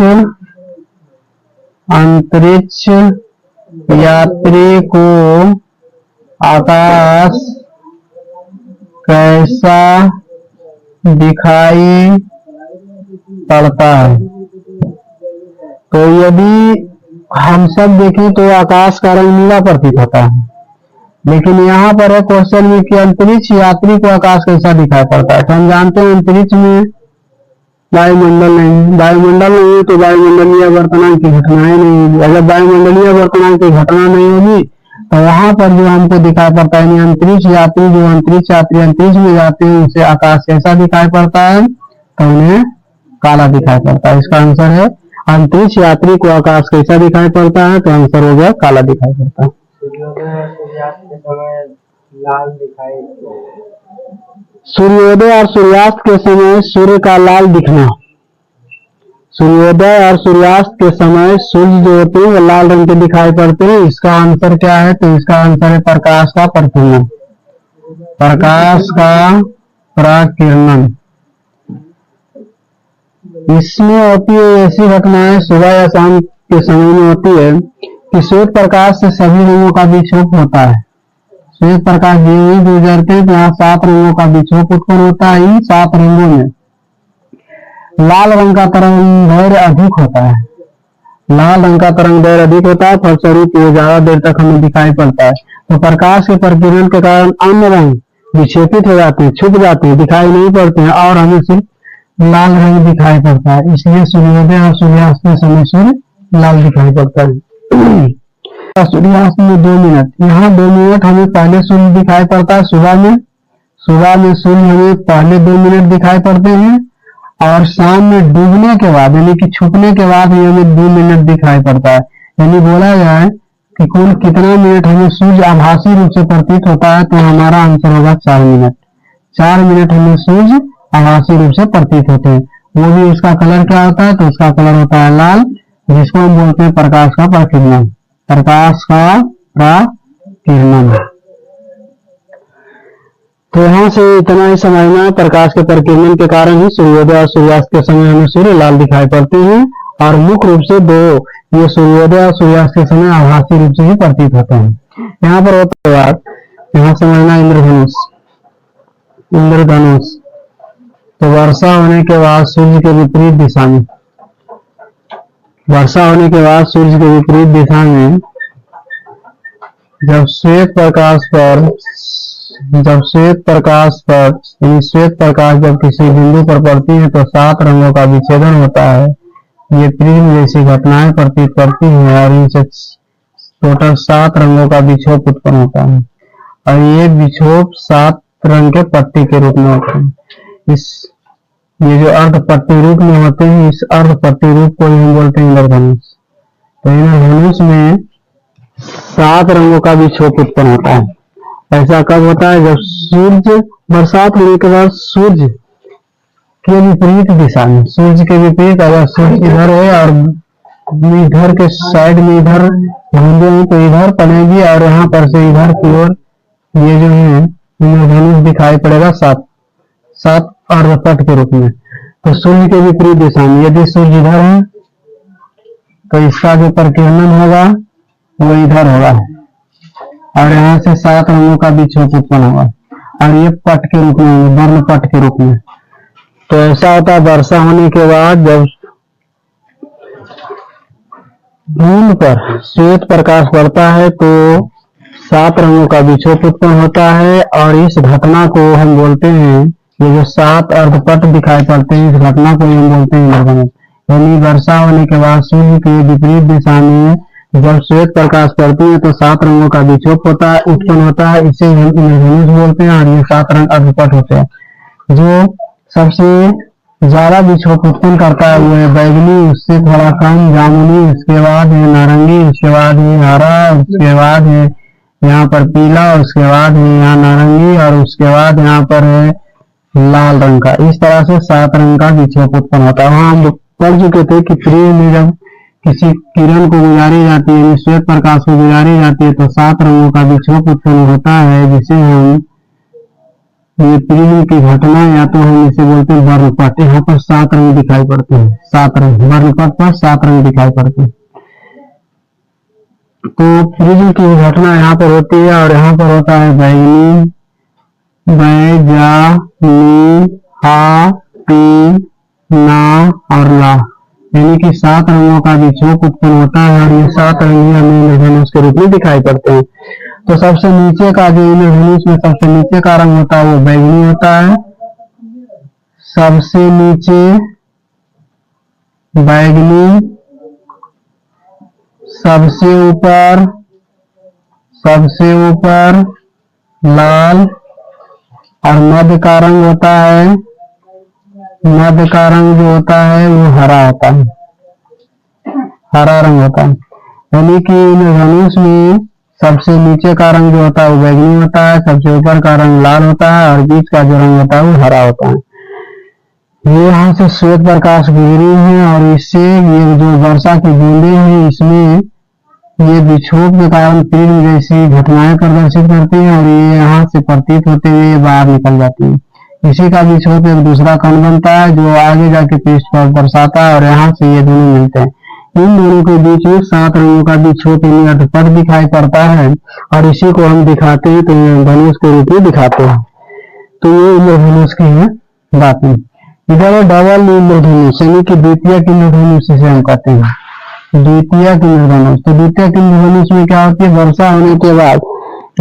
यात्री को आकाश कैसा दिखाई पड़ता है? तो यदि हम सब देखें तो आकाश का रंग नीला प्रतीत होता है। लेकिन यहाँ पर है क्वेश्चन में कि अंतरिक्ष यात्री को आकाश कैसा दिखाई पड़ता है। तो हम जानते हैं अंतरिक्ष में वायुमंडल नहीं, वायुमंडल नहीं है तो वायुमंडलीय वर्तनांक की घटनाएं नहीं होगी। अगर वायुमंडलीय वर्तनांक की घटना नहीं होगी तो वहां पर जो हमको दिखाई पड़ता है, अंतरिक्ष यात्री जो अंतरिक्ष यात्री अंतरिक्ष में जाते हैं उनसे आकाश कैसा दिखाई पड़ता है, तो उन्हें काला दिखाई पड़ता है। इसका आंसर है अंतरिक्ष यात्री को आकाश कैसा दिखाई पड़ता है, तो आंसर हो गया काला दिखाई पड़ता है। सूर्योदय और सूर्यास्त के समय सूर्य का लाल दिखना। सूर्योदय और सूर्यास्त के समय सूर्य जो होते हैं वो लाल रंग के दिखाई पड़ते हैं। इसका आंसर क्या है, तो इसका आंसर है प्रकाश का प्रतिबिंब, प्रकाश का प्रकिरणन। इसमें होती है ऐसी घटनाएं सुबह या शाम के समय में होती है कि श्वेत प्रकाश से सभी रंगों का विक्षोभ होता है। श्वेत प्रकाश जो गुजरते हैं तो यहाँ 7 रंगों का विक्षोभ उत्पन्न होता है। इन 7 रंगों में लाल रंग का तरंग दैर्घ्य अधिक होता है, लाल रंग का तरंग दैर्घ्य अधिक होता है, फलस्वरूप ये ज्यादा देर तक हमें दिखाई पड़ता है। तो प्रकाश के प्रकिरण के कारण अन्य रंग विक्षेपित हो जाते हैं, छुप जाते हैं, दिखाई नहीं पड़ते हैं और हमें सिर्फ लाल रंग दिखाई पड़ता है। इसलिए सूर्योदय और सूर्यास्त के समय सूर्य लाल दिखाई पड़ता है। सूर्यास्त में 2 मिनट, यहाँ 2 मिनट हमें पहले सूर्य दिखाई पड़ता है सुबह में सूर्य हमें पहले 2 मिनट दिखाई पड़ते हैं और शाम में डूबने के बाद यानी कि छुपने के बाद हमें 2 मिनट दिखाई पड़ता है। यानी बोला जाए कि कुल कितना मिनट हमें सूर्य आभासी रूप से प्रतीत होता है, तो हमारा आंसर होगा 4 मिनट। 4 मिनट हमें सूर्य आभासी रूप से प्रतीत होते हैं। वो भी उसका कलर क्या होता है, तो उसका कलर होता है लाल, जिसको हम बोलते हैं प्रकाश का प्रकिरणन, प्रकाश का प्रकिरणन। तो यहाँ से इतना ही समझना है, प्रकाश के प्रकिरणन के कारण ही सूर्योदय और सूर्यास्त के समय हमें सूर्य लाल दिखाई पड़ते हैं और मुख्य रूप से 2 ये सूर्योदय और सूर्यास्त के समय आभासी रूप से ही प्रतीत होते हैं। यहाँ पर होता है बात, यहाँ समझना इंद्रधनुष। इंद्रधनुष तो वर्षा होने के बाद सूर्य के विपरीत दिशा में, वर्षा होने के बाद सूर्य के विपरीत दिशा में जब श्वेत प्रकाश जब किसी बिंदु पर पड़ती है तो 7 रंगों का विच्छेदन होता है। ये प्रिज्म जैसी घटनाएं प्रतीत करती हैं और इनसे टोटल 7 रंगों का विक्षोभ उत्पन्न होता है और ये विक्षोभ 7 रंग के पट्टी के रूप में होते हैं। ये जो अर्ध पट्टी रूप में होते हैं, इस अर्ध पट्टी रूप को हम बोलते हैं इंद्रधनुष। तो इंद्रधनुष में 7 रंगों का विक्षोभ उत्पन्न होता है। ऐसा कब होता है, जब सूर्य बरसात होने के बाद सूर्य के विपरीत दिशा में, सूर्य के विपरीत अगर सूर्य इधर है और इधर के साइड में इधर घूमते हैं तो इधर पड़ेगी और यहाँ पर से इधर की ओर ये जो है इंद्रधनुष दिखाई पड़ेगा 7 अर्धपट के रूप में। तो सूर्य के विपरीत दिशा में यदि सूर्य इधर है तो इसका जो प्रकिरणन होगा वो इधर होगा और यहाँ से 7 रंगों का विक्षोभ उत्पन्न होगा और ये पट के रूप में, वर्ण पट के रूप में। तो ऐसा होता है वर्षा होने के बाद जब बूंद पर श्वेत प्रकाश पड़ता है तो 7 रंगों का विक्षोभ उत्पन्न होता है और इस घटना को हम बोलते हैं, ये जो 7 अर्धपट दिखाई पड़ते हैं इस घटना को हम बोलते हैं इंद्रधनुष। यानी वर्षा होने के बाद सूर्य के विपरीत दिशा में जब श्वेत प्रकाश पड़ती है तो 7 रंगों का विक्षोभ उत्पन्न होता है, इसे हम इंद्रधनुष बोलते हैं और ये 7 रंग अर्धपट होते हैं। जो सबसे ज्यादा विक्षोभ उत्पन्न करता है वो है बैगनी, उससे थोड़ा कम जामुनी, उसके बाद है नारंगी, उसके बाद है हरा, उसके बाद है यहाँ पर पीला, उसके बाद है यहाँ नारंगी और उसके बाद यहाँ पर है लाल रंग का। इस तरह से 7 रंग का विक्षोभ उत्पन्न होता है। वहां हम पढ़ चुके थे कि प्रिज्म में जब किसी किरण को गुजारी जाती है, श्वेत प्रकाश को गुजारी जाती है तो 7 रंगों का विक्षोभ उत्पन्न होता है, जिसे हम ये प्रिज्म की घटना या तो हम इसे बोलते हैं वर्णपट। यहाँ पर 7 रंग दिखाई पड़ते हैं, 7 रंग वर्णपट पर 7 रंग दिखाई पड़ते हैं। तो प्रिज्म की घटना यहाँ पर होती है और यहाँ पर होता है बैगनी, बैजानी, हा, पी, ना और ला, यानी कि 7 रंगों का विक्षोभ उत्पन्न होता है और ये 7 रंग हमें इंद्रधनुष के रूप में दिखाई पड़ते हैं। तो सबसे नीचे का जो इंद्रधनुष में सबसे नीचे का रंग होता है वो बैंगनी होता है, सबसे नीचे बैंगनी, सबसे ऊपर लाल, और मध्य का रंग होता है, मध्य का रंग जो होता है वो हरा होता है, हरा रंग होता है। यानी कि इंद्रधनुष में सबसे नीचे का रंग जो होता है वो बैंगनी होता है, सबसे ऊपर का रंग लाल होता है, और बीच का जो रंग होता है वो हरा होता है। ये यहाँ से श्वेत प्रकाश गुजरी है और इससे ये जो वर्षा की बूंदें हैं इसमें ये विक्षोभ के कारण तीन जैसी घटनाएं प्रदर्शित करती हैं और ये यहाँ से प्रतीत होते हुए बाहर निकल जाती है। इसी का विक्षोभ एक दूसरा कण बनता है जो आगे जाके पृष्ठ पर दर्शाता है और यहाँ से ये दोनों मिलते हैं। इन दोनों के बीच में 7 रंगों का विक्षोभ अर्थपट दिखाई पड़ता है और इसी को हम दिखाते हैं तो धनुष के रूप में दिखाते हैं। तो ये इंद्रधनुष की है बातें। इधर है डबल इंद्रधनुष यानी कि द्वितीयक इंद्रधनुष जिसे हम कहते हैं, द्वितीयक इंद्रधनुष। तो द्वितीयक इंद्रधनुष में क्या होती है, वर्षा होने के बाद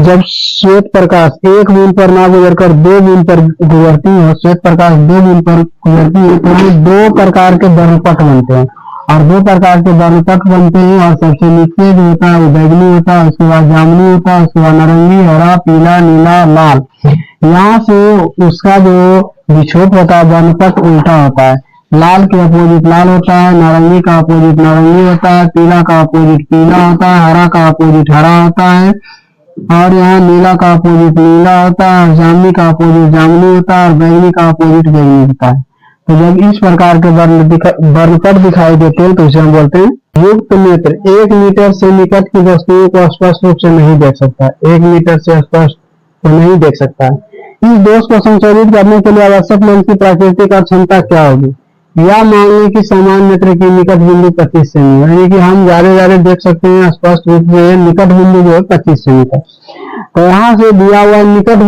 जब श्वेत प्रकाश एक बूंद पर ना गुजरकर 2 बूंद पर गुजरती है, श्वेत प्रकाश 2 बूंद पर गुजरती है तो 2 प्रकार के वर्णपट बनते हैं और 2 प्रकार के वर्णपट बनते हैं और सबसे नीचे जो होता है वो बैंगनी होता है, उसके बाद जामुनी होता है, उसके बाद नारंगी, हरा, पीला, नीला, लाल। यहाँ से उसका जो विक्षोभ होता है वर्णपट उल्टा होता है, लाल के अपोजिट लाल होता है, नारंगी का अपोजिट नारंगी होता है, पीला का अपोजिट पीला होता है, हरा का अपोजिट हरा होता है, और यहाँ नीला का अपोजिट नीला होता है, जामुनी का अपोजिट जामुनी होता है और बैंगनी का अपोजिट बैंगनी होता है। तो जब इस प्रकार के वर्णपट दिखाई देते हैं तो इसे हम बोलते हैं युक्त नेत्र। 1 मीटर से निकट की वस्तुओं को स्पष्ट रूप से नहीं देख सकता, 1 मीटर से स्पष्ट तो नहीं देख सकता। इस दोष को संशोधित करने के लिए आवश्यक लेंस की प्राकृतिक क्षमता क्या होगी, या मान लें कि समान नेत्र की निकट बिंदु 25 सेमी, यानी कि हम ज्यादा देख सकते हैं स्पष्ट रूप से निकट बिंदु जो है 25 सेमी तक। तो यहाँ से दिया हुआ निकट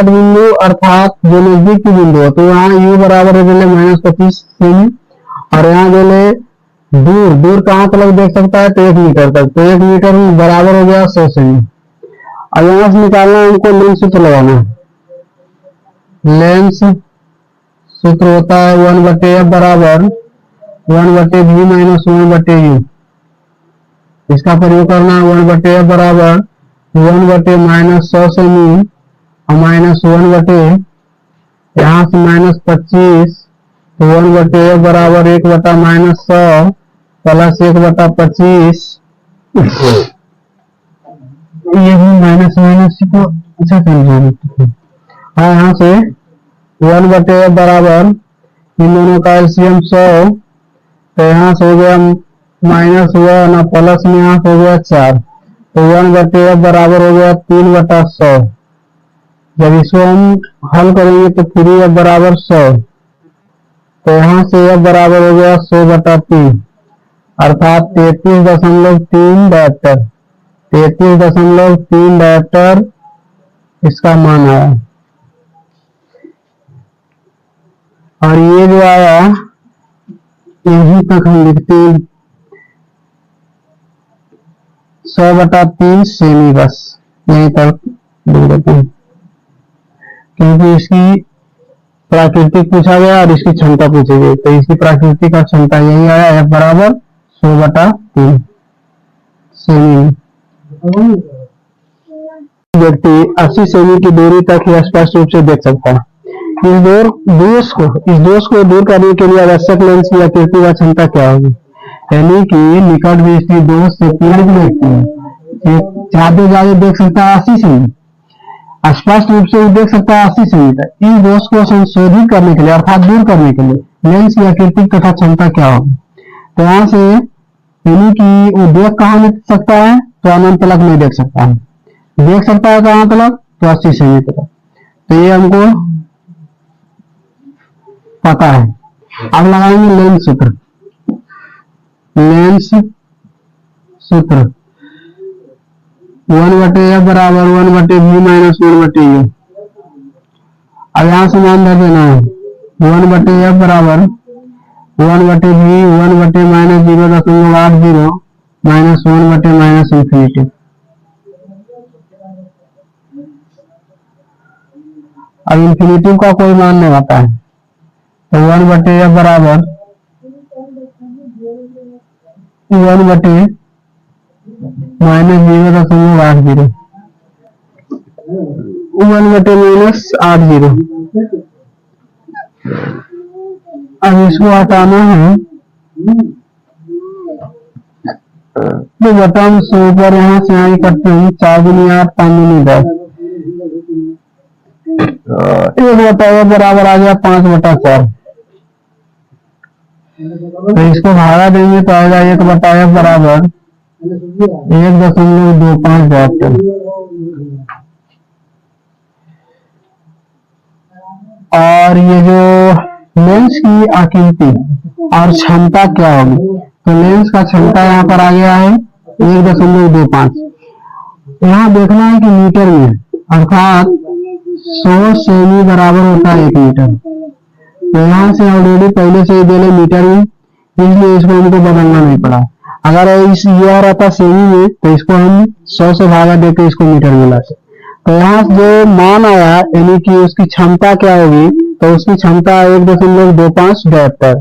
बिंदु अर्थात जो नजदीक की बिंदु है तो यहाँ u बराबर है -25 सेमी और यहाँ जो है दूर कहाँ तक देख सकता है तो 1 मीटर तक, तो 1 मीटर बराबर हो गया 100 सेमी। और यहाँ से निकालना है हमको लेंस सूत्र लगाना, लेंस सूत्र होता है 1/f बराबर 1/v - 1/u। इसका प्रयोग करना है 1/f बराबर 1/-100 सेमी और -1/, यहाँ से -25 तो 1/f बराबर 1/-100 प्लस 1/25, ये भी माइनस को अच्छा समझेंगे। हाँ, यहाँ से 1/f बराबर इन दोनों का एलसीएम 100 तो यहाँ से हो गया -1 और प्लस में यहाँ से हो गया 4 तो 1/f बराबर हो गया 3/100। जब इसको हम हल करेंगे तो 3f बराबर 100 तो यहाँ से f बराबर हो गया 100/3 अर्थात 33.3 डायप्टर, 33.3 डायप्टर इसका मान आया। और ये जो आया यहीं तक हम लिखते हैं 100/3 सेमी, बस यहीं तक लिख देते हैं क्योंकि इसकी प्राकृतिक पूछा गया और इसकी क्षमता पूछी गई तो इसकी प्राकृतिक का क्षमता यही आया f बराबर 100/3 सेमी। व्यक्ति 80 सेमी की दूरी तक ही स्पष्ट रूप से देख सकता है। इस दोष को दूर करने के लिए आवश्यक लेंस की आकृति व क्षमता क्या होगी, यानी कि निकट दृष्टि दोष से पीड़ित व्यक्ति ज्यादा देख सकता है 80 सेमी, स्पष्ट रूप से देख सकता है 80 सेमी तक। इस दोष को संशोधित करने के लिए अर्थात दूर करने के लिए लेंस की आकृति तथा क्षमता क्या होगी, तो यहाँ से यानी कि वो देख कहाँ नहीं सकता है तो अनंत तलक नहीं देख सकता है, देख सकता है कहाँ तलक तो 80 सेमी तक, तो ये हमको पता है। अब लगाएंगे लेंस सूत्र, लेंस सूत्र 1/f बराबर 1/v - 1/u। अब यहाँ से मान धर देना है 1/f बराबर 1/v 1/-0.80 -1/-∞। अब इन्फिनेटिव का कोई मान नहीं आता है, तो 1/f बराबर 1/-0.80 1/-80। अब इसको हटाना है तो बटन से ऊपर यहाँ से यहाँ करते हैं 4 दूनी 8 5 दूनी 10, 1/f बराबर आ गया 5/4। तो इसको भागा देंगे तो आएगा 1/f बराबर 1.25 डायप्टर। और ये जो लेंस की आकृति और क्षमता क्या होगी, तो लेंस का क्षमता यहाँ पर आ गया है 1.25। यहाँ देखना है कि मीटर में, अर्थात 100 सेमी बराबर होता है 1 मीटर। तो यहाँ से ऑलरेडी पहले से ही दे ले मीटर में, इसलिए इसको हमको बदलना नहीं पड़ा। अगर इस ये रहता सेमी में तो इसको हम 100 से भागा देकर इसको मीटर में लाते। तो यहाँ जो मान आया यानी कि उसकी क्षमता क्या होगी, तो उसकी क्षमता 1.25 डायप्टर।